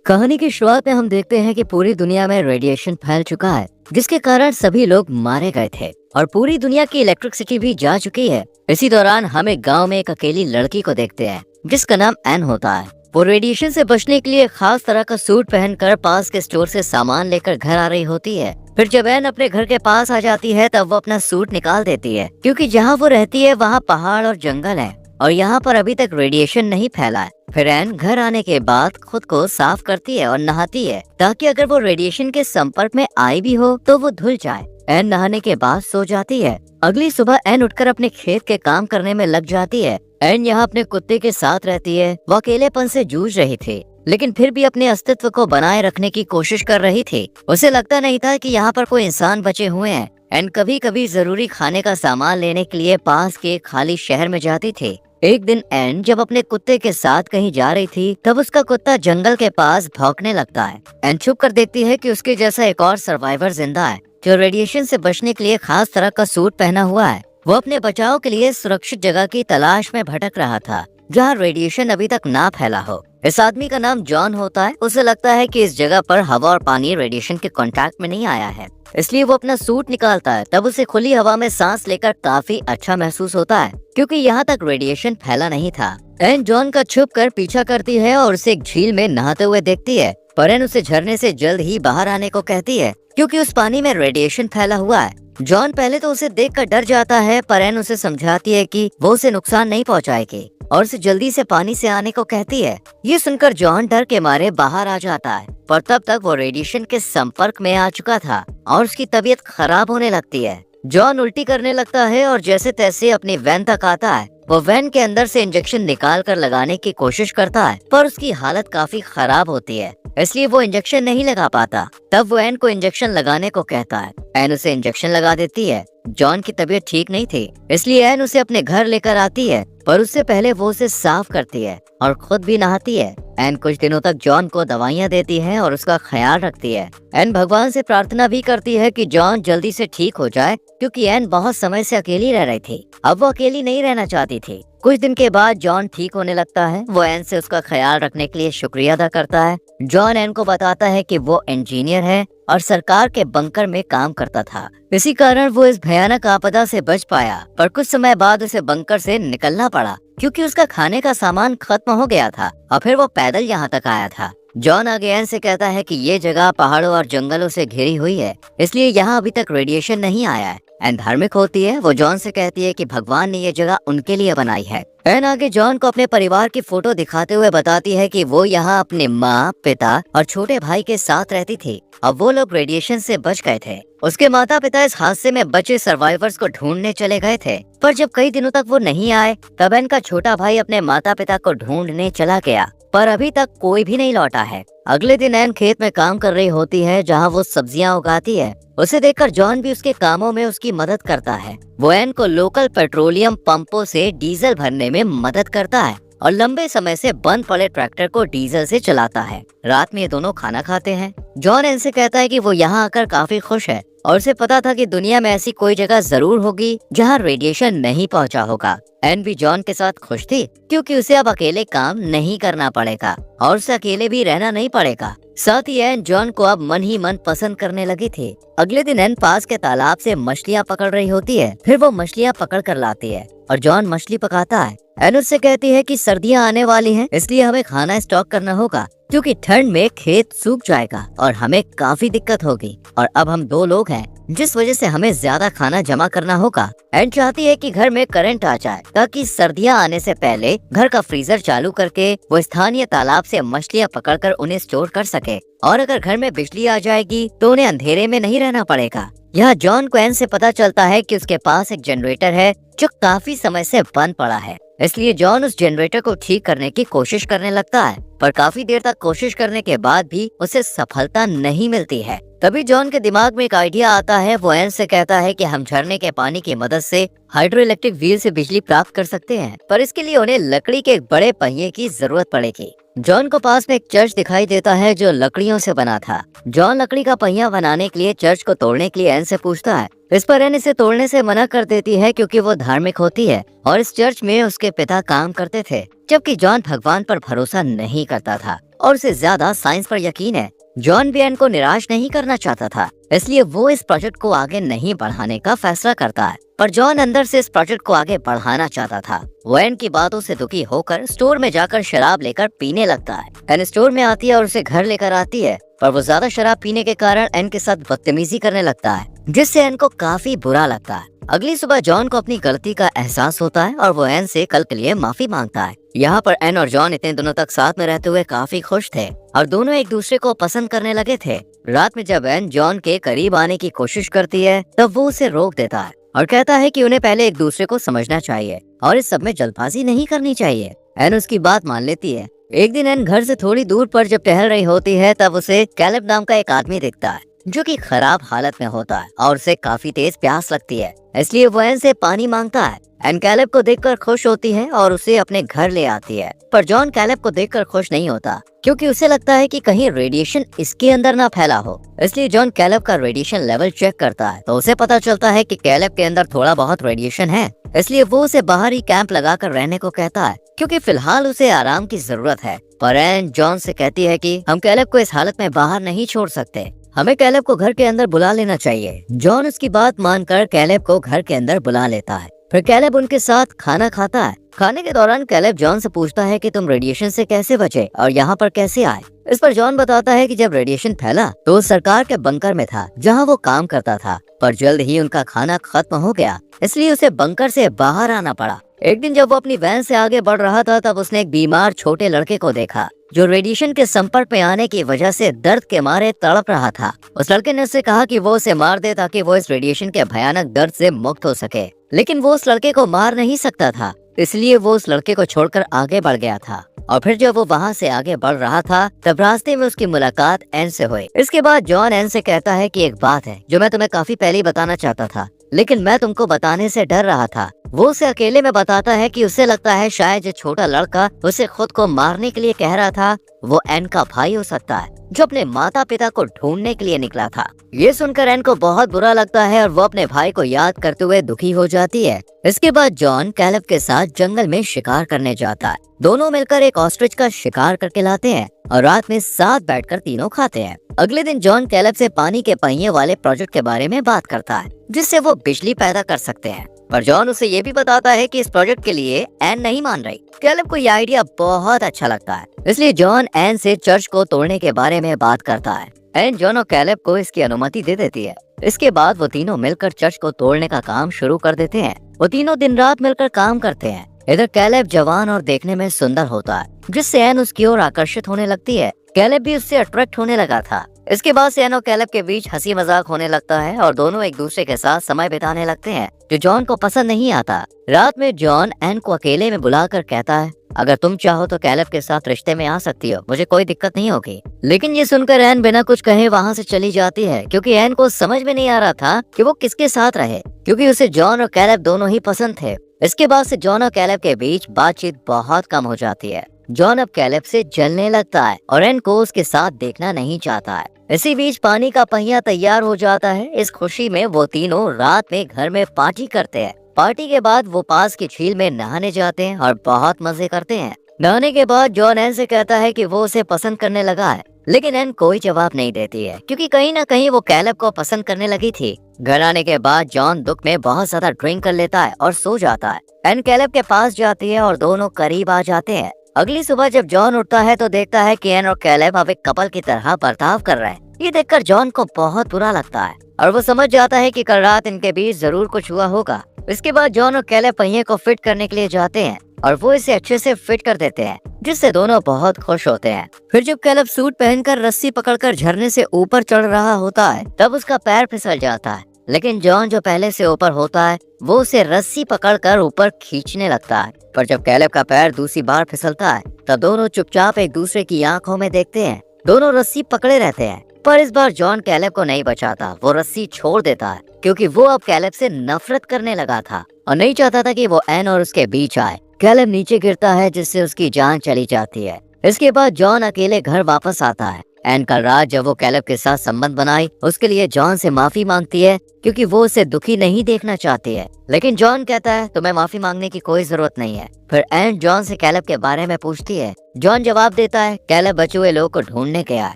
कहानी की शुरुआत में हम देखते हैं कि पूरी दुनिया में रेडिएशन फैल चुका है, जिसके कारण सभी लोग मारे गए थे और पूरी दुनिया की इलेक्ट्रिसिटी भी जा चुकी है। इसी दौरान हम एक गांव में एक अकेली लड़की को देखते हैं जिसका नाम एन होता है। वो रेडिएशन से बचने के लिए खास तरह का सूट पहनकर पास के स्टोर से सामान लेकर घर आ रही होती है। फिर जब एन अपने घर के पास आ जाती है तब वो अपना सूट निकाल देती है, क्योंकि जहाँ वो रहती है वहाँ पहाड़ और जंगल है और यहाँ पर अभी तक रेडिएशन नहीं फैला है। फिर एन घर आने के बाद खुद को साफ करती है और नहाती है, ताकि अगर वो रेडिएशन के संपर्क में आई भी हो तो वो धुल जाए। एन नहाने के बाद सो जाती है। अगली सुबह एन उठकर अपने खेत के काम करने में लग जाती है। एन यहाँ अपने कुत्ते के साथ रहती है। वो अकेलेपन से जूझ रही थी, लेकिन फिर भी अपने अस्तित्व को बनाए रखने की कोशिश कर रही थी। उसे लगता नहीं था कि यहाँ पर कोई इंसान बचे हुए हैं। एन कभी कभी जरूरी खाने का सामान लेने के लिए पास के खाली शहर में जाती थी। एक दिन एन जब अपने कुत्ते के साथ कहीं जा रही थी तब उसका कुत्ता जंगल के पास भौंकने लगता है। एन छुप कर देखती है कि उसके जैसा एक और सर्वाइवर जिंदा है, जो रेडिएशन से बचने के लिए खास तरह का सूट पहना हुआ है। वो अपने बचाव के लिए सुरक्षित जगह की तलाश में भटक रहा था, जहाँ रेडिएशन अभी तक ना फैला हो। इस आदमी का नाम जॉन होता है। उसे लगता है कि इस जगह पर हवा और पानी रेडिएशन के कांटेक्ट में नहीं आया है, इसलिए वो अपना सूट निकालता है। तब उसे खुली हवा में सांस लेकर काफी अच्छा महसूस होता है, क्योंकि यहाँ तक रेडिएशन फैला नहीं था। एन जॉन का छुप कर पीछा करती है और उसे एक झील में नहाते हुए देखती है, पर एन उसे झरने से जल्द ही बाहर आने को कहती है, क्योंकि उस पानी में रेडिएशन फैला हुआ है। जॉन पहले तो उसे देखकर डर जाता है, पर एन उसे समझाती है कि वो उसे नुकसान नहीं पहुँचाएगी और उसे जल्दी से पानी से आने को कहती है। ये सुनकर जॉन डर के मारे बाहर आ जाता है, पर तब तक वो रेडिएशन के संपर्क में आ चुका था और उसकी तबीयत खराब होने लगती है। जॉन उल्टी करने लगता है और जैसे तैसे अपनी वैन तक आता है। वो वैन के अंदर से इंजेक्शन निकाल कर लगाने की कोशिश करता है, पर उसकी हालत काफी खराब होती है, इसलिए वो इंजेक्शन नहीं लगा पाता। तब वो एन को इंजेक्शन लगाने को कहता है। एन उसे इंजेक्शन लगा देती है। जॉन की तबीयत ठीक नहीं थी, इसलिए एन उसे अपने घर लेकर आती है, पर उससे पहले वो उसे साफ करती है और खुद भी नहाती है। एन कुछ दिनों तक जॉन को दवाइयाँ देती है और उसका ख्याल रखती है। एन भगवान से प्रार्थना भी करती है कि जॉन जल्दी से ठीक हो जाए, क्योंकि एन बहुत समय से अकेली रह रही थी। अब वो अकेली नहीं रहना चाहती थी। कुछ दिन के बाद जॉन ठीक होने लगता है। वो एन से उसका ख्याल रखने के लिए शुक्रिया अदा करता है। जॉन एन को बताता है कि वो इंजीनियर है और सरकार के बंकर में काम करता था, इसी कारण वो इस भयानक आपदा से बच पाया। पर कुछ समय बाद उसे बंकर से निकलना पड़ा, क्योंकि उसका खाने का सामान खत्म हो गया था और फिर वो पैदल यहाँ तक आया था। जॉन आगे एन से कहता है कि ये जगह पहाड़ों और जंगलों से घिरी हुई है, इसलिए यहाँ अभी तक रेडिएशन नहीं आया है। एन धार्मिक होती है। वो जॉन से कहती है कि भगवान ने ये जगह उनके लिए बनाई है। एन आगे जॉन को अपने परिवार की फोटो दिखाते हुए बताती है कि वो यहाँ अपने माँ, पिता और छोटे भाई के साथ रहती थी। अब वो लोग रेडिएशन से बच गए थे। उसके माता पिता इस हादसे में बचे सर्वाइवर्स को ढूंढने चले गए थे, पर जब कई दिनों तक वो नहीं आए तब एन का छोटा भाई अपने माता पिता को ढूंढने चला गया, पर अभी तक कोई भी नहीं लौटा है। अगले दिन एन खेत में काम कर रही होती है, जहाँ वो सब्जियां उगाती है। उसे देखकर जॉन भी उसके कामों में उसकी मदद करता है। वो एन को लोकल पेट्रोलियम पंपों से डीजल भरने में मदद करता है और लंबे समय से बंद पड़े ट्रैक्टर को डीजल से चलाता है। रात में ये दोनों खाना खाते हैं। जॉन एन से कहता है कि वो यहाँ आकर काफी खुश है और उसे पता था कि दुनिया में ऐसी कोई जगह जरूर होगी जहाँ रेडिएशन नहीं पहुँचा होगा। एन भी जॉन के साथ खुश थी, क्योंकि उसे अब अकेले काम नहीं करना पड़ेगा और उसे अकेले भी रहना नहीं पड़ेगा। साथ ही एन जॉन को अब मन ही मन पसंद करने लगी थी। अगले दिन एन पास के तालाब से मछलियाँ पकड़ रही होती है। फिर वो मछलियाँ पकड़ कर लाती है और जॉन मछली पकाता है। एन उससे कहती है कि सर्दियाँ आने वाली हैं, इसलिए हमें खाना स्टॉक करना होगा, क्योंकि ठंड में खेत सूख जाएगा और हमें काफी दिक्कत होगी। और अब हम 2 लोग हैं, जिस वजह से हमें ज्यादा खाना जमा करना होगा। एन चाहती है कि घर में करंट आ जाए, ताकि सर्दियाँ आने से पहले घर का फ्रीजर चालू करके वो स्थानीय तालाब से मछलियाँ पकड़कर उन्हें स्टोर कर सके। और अगर घर में बिजली आ जाएगी तो उन्हें अंधेरे में नहीं रहना पड़ेगा। यहाँ जॉन को एन से पता चलता है कि उसके पास एक जनरेटर है जो काफी समय से बंद पड़ा है, इसलिए जॉन उस जनरेटर को ठीक करने की कोशिश करने लगता है, पर काफी देर तक कोशिश करने के बाद भी उसे सफलता नहीं मिलती है। तभी जॉन के दिमाग में एक आइडिया आता है। वो एन से कहता है कि हम झरने के पानी की मदद से हाइड्रो इलेक्ट्रिक व्हील से बिजली प्राप्त कर सकते हैं, पर इसके लिए उन्हें लकड़ी के एक बड़े पहिए की जरूरत पड़ेगी। जॉन को पास में एक चर्च दिखाई देता है जो लकड़ियों से बना था। जॉन लकड़ी का पहिया बनाने के लिए चर्च को तोड़ने के लिए एन से पूछता है। इस पर एन इसे तोड़ने से मना कर देती है, क्योंकि वो धार्मिक होती है और इस चर्च में उसके पिता काम करते थे, जबकि जॉन भगवान पर भरोसा नहीं करता था। और उसे ज्यादा साइंस पर यकीन है। जॉन भी एन को निराश नहीं करना चाहता था, इसलिए वो इस प्रोजेक्ट को आगे नहीं बढ़ाने का फैसला करता है। पर जॉन अंदर से इस प्रोजेक्ट को आगे बढ़ाना चाहता था। वो एन की बातों से दुखी होकर स्टोर में जाकर शराब लेकर पीने लगता है। एन स्टोर में आती है और उसे घर लेकर आती है, पर वो ज्यादा शराब पीने के कारण एन के साथ बदतमीजी करने लगता है, जिससे एन को काफी बुरा लगता है। अगली सुबह जॉन को अपनी गलती का एहसास होता है और वो एन से कल के लिए माफी मांगता है। यहाँ पर एन और जॉन इतने दिनों तक साथ में रहते हुए काफी खुश थे और दोनों एक दूसरे को पसंद करने लगे थे। रात में जब एन जॉन के करीब आने की कोशिश करती है, तब वो उसे रोक देता है और कहता है कि उन्हें पहले एक दूसरे को समझना चाहिए और इस सब में जल्दबाजी नहीं करनी चाहिए। एन उसकी बात मान लेती है। एक दिन एन घर से थोड़ी दूर पर जब टहल रही होती है, तब उसे कैलेब नाम का एक आदमी दिखता है जो कि खराब हालत में होता है और उसे काफी तेज प्यास लगती है, इसलिए वो एन से पानी मांगता है। एन कैलेब को देखकर खुश होती है और उसे अपने घर ले आती है। पर जॉन कैलेब को देखकर खुश नहीं होता, क्योंकि उसे लगता है कि कहीं रेडिएशन इसके अंदर ना फैला हो। इसलिए जॉन कैलेब का रेडिएशन लेवल चेक करता है, तो उसे पता चलता है कि कैलेब के अंदर थोड़ा बहुत रेडिएशन है। इसलिए वो उसे बाहर ही कैंप लगाकर रहने को कहता है, क्योंकि फिलहाल उसे आराम की जरूरत है। पर एन जॉन से कहती है कि हम कैलेब को इस हालत में बाहर नहीं छोड़ सकते, हमें कैलेब को घर के अंदर बुला लेना चाहिए। जॉन उसकी बात मानकर कैलेब को घर के अंदर बुला लेता है। फिर कैलेब उनके साथ खाना खाता है। खाने के दौरान कैलेब जॉन से पूछता है कि तुम रेडिएशन से कैसे बचे और यहाँ पर कैसे आए। इस पर जॉन बताता है कि जब रेडिएशन फैला तो सरकार के बंकर में था जहाँ वो काम करता था, पर जल्द ही उनका खाना खत्म हो गया, इसलिए उसे बंकर से बाहर आना पड़ा। एक दिन जब वो अपनी वैन से आगे बढ़ रहा था, तब उसने एक बीमार छोटे लड़के को देखा जो रेडिएशन के संपर्क में आने की वजह से दर्द के मारे तड़प रहा था। उस लड़के ने उससे कहा कि वो उसे मार दे ताकि वो इस रेडिएशन के भयानक दर्द से मुक्त हो सके, लेकिन वो उस लड़के को मार नहीं सकता था, इसलिए वो उस लड़के को छोड़कर आगे बढ़ गया था। और फिर जब वो वहाँ से आगे बढ़ रहा था, तब रास्ते में उसकी मुलाकात एन से हुई। इसके बाद जॉन एन से कहता है कि एक बात है जो मैं तुम्हें काफी पहले ही बताना चाहता था, लेकिन मैं तुमको बताने से डर रहा था। वो उसे अकेले में बताता है कि उसे लगता है शायद जो छोटा लड़का उसे खुद को मारने के लिए कह रहा था, वो एन का भाई हो सकता है जो अपने माता पिता को ढूंढने के लिए निकला था। ये सुनकर एन को बहुत बुरा लगता है और वो अपने भाई को याद करते हुए दुखी हो जाती है। इसके बाद जॉन कैलेब के साथ जंगल में शिकार करने जाता है। दोनों मिलकर एक ऑस्ट्रिच का शिकार करके लाते हैं और रात में साथ बैठकर तीनों खाते हैं। अगले दिन जॉन कैलेब से पानी के पहिए वाले प्रोजेक्ट के बारे में बात करता है, जिससे वो बिजली पैदा कर सकते हैं। पर जॉन उसे ये भी बताता है कि इस प्रोजेक्ट के लिए एन नहीं मान रही। कैलेब को ये आइडिया बहुत अच्छा लगता है, इसलिए जॉन एन से चर्च को तोड़ने के बारे में बात करता है। एन जॉन और कैलेब को इसकी अनुमति दे देती है। इसके बाद वो तीनों मिलकर चर्च को तोड़ने का काम शुरू कर देते हैं। वो तीनों दिन रात मिलकर काम करते हैं। इधर कैलेब जवान और देखने में सुंदर होता है, जिससे एन उसकी ओर आकर्षित होने लगती है। कैलेब भी उससे अट्रैक्ट होने लगा था। इसके बाद से एन और कैलेब के बीच हंसी मजाक होने लगता है और दोनों एक दूसरे के साथ समय बिताने लगते हैं, जो जॉन को पसंद नहीं आता। रात में जॉन एन को अकेले में बुलाकर कहता है, अगर तुम चाहो तो कैलेब के साथ रिश्ते में आ सकती हो, मुझे कोई दिक्कत नहीं होगी। लेकिन ये सुनकर एन बिना कुछ कहे वहाँ से चली जाती है, क्योंकि एन को समझ में नहीं आ रहा था कि वो किसके साथ रहे, क्योंकि उसे जॉन और कैलेब दोनों ही पसंद थे। इसके बाद से जॉन और कैलेब के बीच बातचीत बहुत कम हो जाती है। जॉन अब कैलेब से जलने लगता है और एन को उसके साथ देखना नहीं चाहता है। इसी बीच पानी का पहिया तैयार हो जाता है। इस खुशी में वो तीनों रात में घर में पार्टी करते हैं। पार्टी के बाद वो पास की झील में नहाने जाते हैं और बहुत मजे करते हैं। नहाने के बाद जॉन एन से कहता है कि वो उसे पसंद करने लगा है, लेकिन एन कोई जवाब नहीं देती है, क्योंकि कहीं ना कहीं वो कैलेब को पसंद करने लगी थी। घर आने के बाद जॉन दुख में बहुत ज्यादा ड्रिंक कर लेता है और सो जाता है। एन कैलेब के पास जाती है और दोनों करीब आ जाते हैं। अगली सुबह जब जॉन उठता है तो देखता है कि एन और कैलेब अब एक कपल की तरह बर्ताव कर रहे हैं। ये देखकर जॉन को बहुत बुरा लगता है और वो समझ जाता है कि कल रात इनके बीच जरूर कुछ हुआ होगा। इसके बाद जॉन और कैलेब पहिए को फिट करने के लिए जाते हैं और वो इसे अच्छे से फिट कर देते हैं, जिससे दोनों बहुत खुश होते हैं। फिर जब कैलेब सूट पहनकर रस्सी पकड़कर झरने से ऊपर चढ़ रहा होता है, तब उसका पैर फिसल जाता है, लेकिन जॉन जो पहले से ऊपर होता है वो उसे रस्सी पकड़कर ऊपर खींचने लगता है। पर जब कैलेब का पैर दूसरी बार फिसलता है, तब दोनों चुपचाप एक दूसरे की आंखों में देखते हैं। दोनों रस्सी पकड़े रहते हैं, पर इस बार जॉन कैलेब को नहीं बचाता। वो रस्सी छोड़ देता है, क्योंकि वो अब कैलेब से नफरत करने लगा था और नहीं चाहता था कि वो एन और उसके बीच आए। कैलेब नीचे गिरता है, जिससे उसकी जान चली जाती है। इसके बाद जॉन अकेले घर वापस आता है। एन कल रात जब वो कैलेब के साथ संबंध बनाई उसके लिए जॉन से माफी मांगती है क्योंकि वो उसे दुखी नहीं देखना चाहती है। लेकिन जॉन कहता है तुम्हें माफी मांगने की कोई जरूरत नहीं है। फिर एन जॉन से कैलेब के बारे में पूछती है। जॉन जवाब देता है कैलेब बचे हुए लोग को ढूंढने गया है।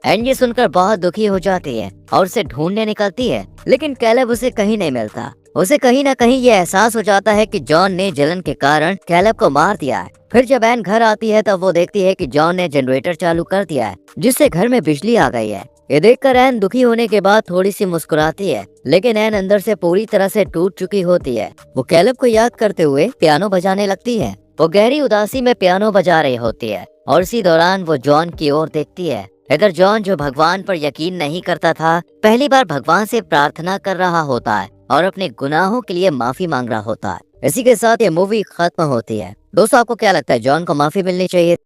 एन ये सुनकर बहुत दुखी हो जाती है और उसे ढूंढने निकलती है, लेकिन कैलेब उसे कहीं नहीं मिलता। उसे कहीं ना कहीं ये एहसास हो जाता है कि जॉन ने जलन के कारण कैलेब को मार दिया है। फिर जब एन घर आती है तब वो देखती है कि जॉन ने जनरेटर चालू कर दिया है जिससे घर में बिजली आ गई है। ये देखकर एन दुखी होने के बाद थोड़ी सी मुस्कुराती है, लेकिन एन अंदर से पूरी तरह से टूट चुकी होती है। वो कैलेब को याद करते हुए पियानो बजाने लगती है। वो गहरी उदासी में पियानो बजा रही होती है और इसी दौरान वो जॉन की ओर देखती है। इधर जॉन जो भगवान पर यकीन नहीं करता था पहली बार भगवान से प्रार्थना कर रहा होता है और अपने गुनाहों के लिए माफी मांग रहा होता है। इसी के साथ ये मूवी खत्म होती है। दोस्तों आपको क्या लगता है, जॉन को माफी मिलनी चाहिए